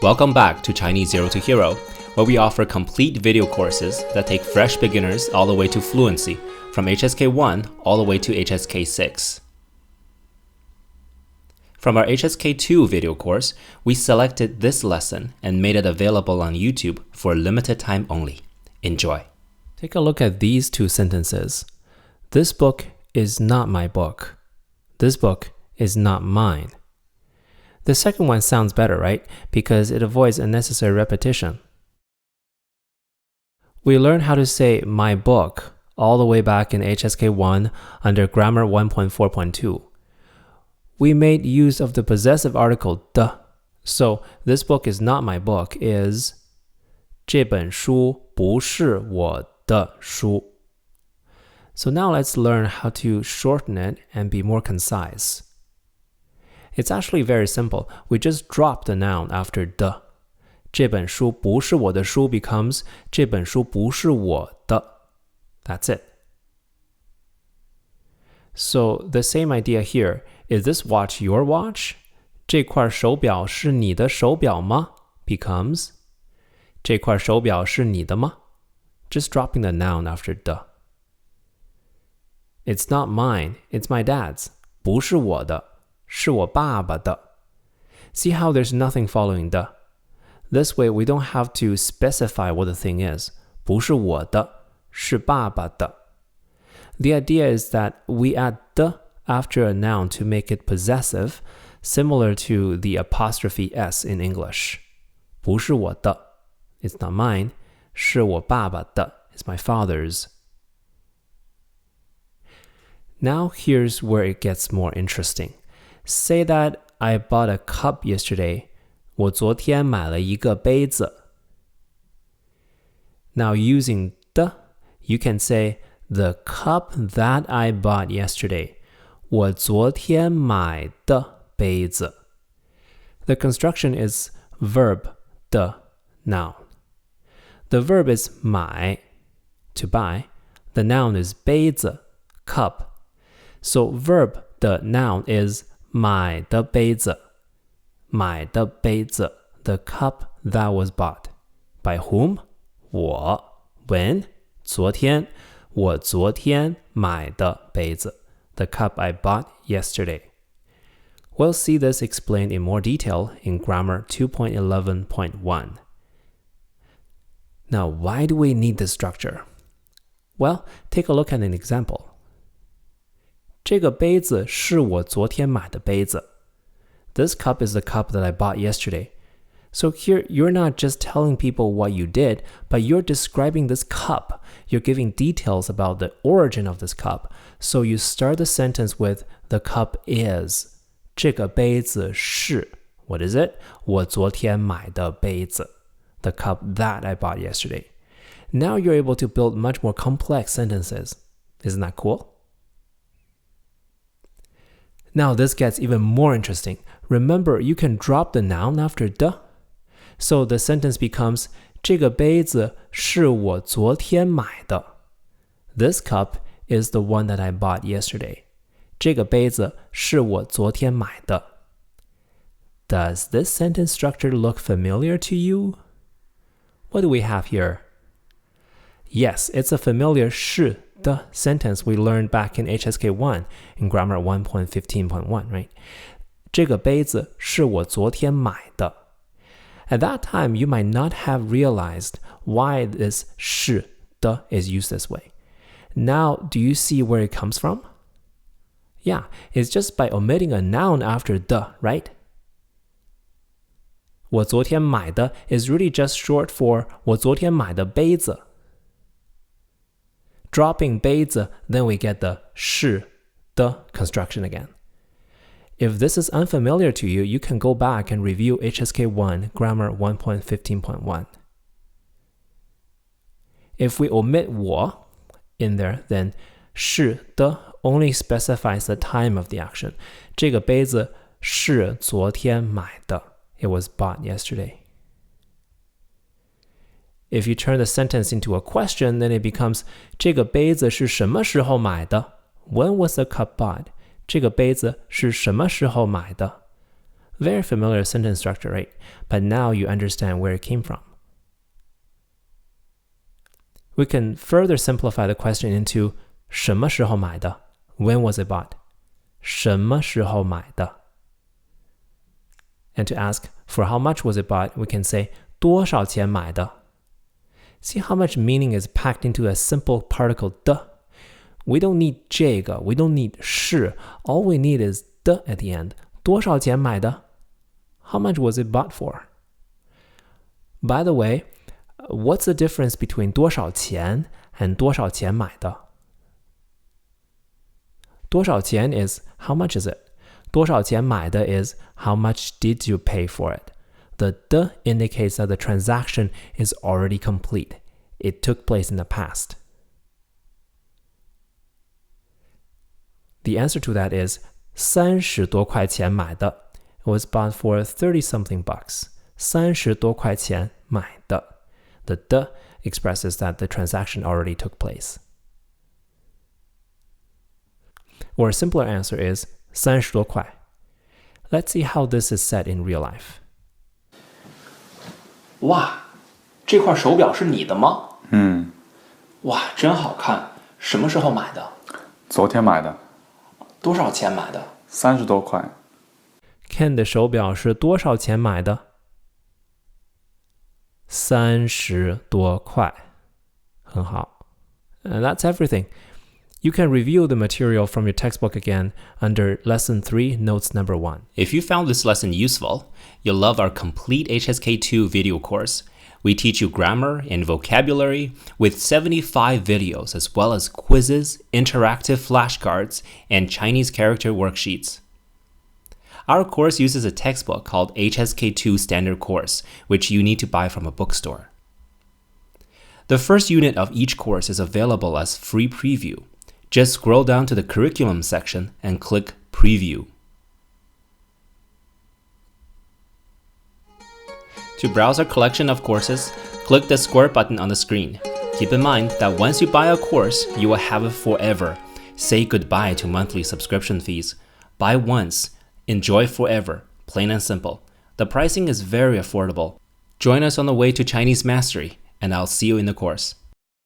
Welcome back to Chinese Zero to Hero, where we offer complete video courses that take fresh beginners all the way to fluency, from HSK 1 all the way to HSK 6. From our HSK 2 video course, we selected this lesson and made it available on YouTube for a limited time only. Enjoy. Take a look at these two sentences. This book is not my book. This book is not mine. The second one sounds better, right? Because it avoids unnecessary repetition. We learned how to say my book all the way back in HSK 1 under Grammar 1.4.2. We made use of the possessive article the. So this book is not my book is 这本书不是我的书. So now let's learn how to shorten it and be more concise. It's actually very simple. We just drop the noun after the. 这本书不是我的书 becomes 这本书不是我的. That's it. So the same idea here. Is this watch your watch? 这块手表是你的手表吗 becomes 这块手表是你的吗 Just dropping the noun after the. It's not mine, it's my dad's. 不是我的，是我爸爸的. See how there's nothing following the. This way we don't have to specify what the thing is. 不是我的，是爸爸的. The idea is that we add the after a noun to make it possessive, similar to the apostrophe s in English. 不是我的 it's not mine. 是我爸爸的 it's my father's. Now here's where it gets more interesting. Say that I bought a cup yesterday. 我昨天买了一个杯子. Now using the, you can say the cup that I bought yesterday. 我昨天买的杯子. The construction is verb the noun. The verb is 买 to buy. The noun is 杯子 cup. So verb the noun is 买的杯子. 买的杯子 the cup that was bought. By whom? 我 when? 昨天我昨天买的杯子. The cup I bought yesterday. We'll see this explained in more detail in Grammar 2.11.1. Now, why do we need this structure? Well, take a look at an example. 这个杯子是我昨天买的杯子. This cup is the cup that I bought yesterday. So here, you're not just telling people what you did, but you're describing this cup. You're giving details about the origin of this cup. So you start the sentence with, the cup is. 这个杯子是. What is it? 我昨天买的杯子. The cup that I bought yesterday. Now you're able to build much more complex sentences. Isn't that cool? Now this gets even more interesting. Remember, you can drop the noun after the. So the sentence becomes 这个杯子是我昨天买的. This cup is the one that I bought yesterday. 这个杯子是我昨天买的. Does this sentence structure look familiar to you? What do we have here? Yes, it's a familiar 是的 sentence we learned back in HSK 1 in Grammar 1.15.1, right? 这个杯子是我昨天买的. At that time, you might not have realized why this 是的 is used this way. Now, do you see where it comes from? Yeah, it's just by omitting a noun after the, right? 我昨天买的 is really just short for 我昨天买的杯子. Dropping 杯子, then we get the 是的 construction again. If this is unfamiliar to you, you can go back and review HSK 1, Grammar 1.15.1. If we omit 我 in there, then 是的 only specifies the time of the action. 这个杯子是昨天买的. It was bought yesterday. If you turn the sentence into a question, then it becomes 这个杯子是什么时候买的? When was the cup bought? 这个杯子是什么时候买的? Very familiar sentence structure, right? But now you understand where it came from. We can further simplify the question into 什么时候买的? When was it bought? 什么时候买的? And to ask for how much was it bought, we can say 多少钱买的? See how much meaning is packed into a simple particle 的? We don't need 这个, we don't need 是, all we need is 的 at the end. 多少钱买的? How much was it bought for? By the way, what's the difference between 多少钱 and 多少钱买的? 多少钱 is how much is it? 多少钱买的 is how much did you pay for it? The 的 indicates that the transaction is already complete. It took place in the past. The answer to that is 30多块钱买的. It was bought for 30-something bucks. 30多块钱买的. The 的 expresses that the transaction already took place. Or a simpler answer is 30多块. Let's see how this is said in real life. 哇，这块手表是你的吗？哇，真好看，什么时候买的？昨天买的。多少钱买的？30多块。Ken 的手表是多少钱买的？30多块。很好。And that's everything. You can review the material from your textbook again under Lesson 3, Notes Number 1. If you found this lesson useful, you'll love our complete HSK2 video course. We teach you grammar and vocabulary with 75 videos as well as quizzes, interactive flashcards, and Chinese character worksheets. Our course uses a textbook called HSK2 Standard Course, which you need to buy from a bookstore. The first unit of each course is available as free preview. Just scroll down to the curriculum section and click Preview. To browse our collection of courses, click the square button on the screen. Keep in mind that once you buy a course, you will have it forever. Say goodbye to monthly subscription fees. Buy once, enjoy forever, plain and simple. The pricing is very affordable. Join us on the way to Chinese mastery, and I'll see you in the course.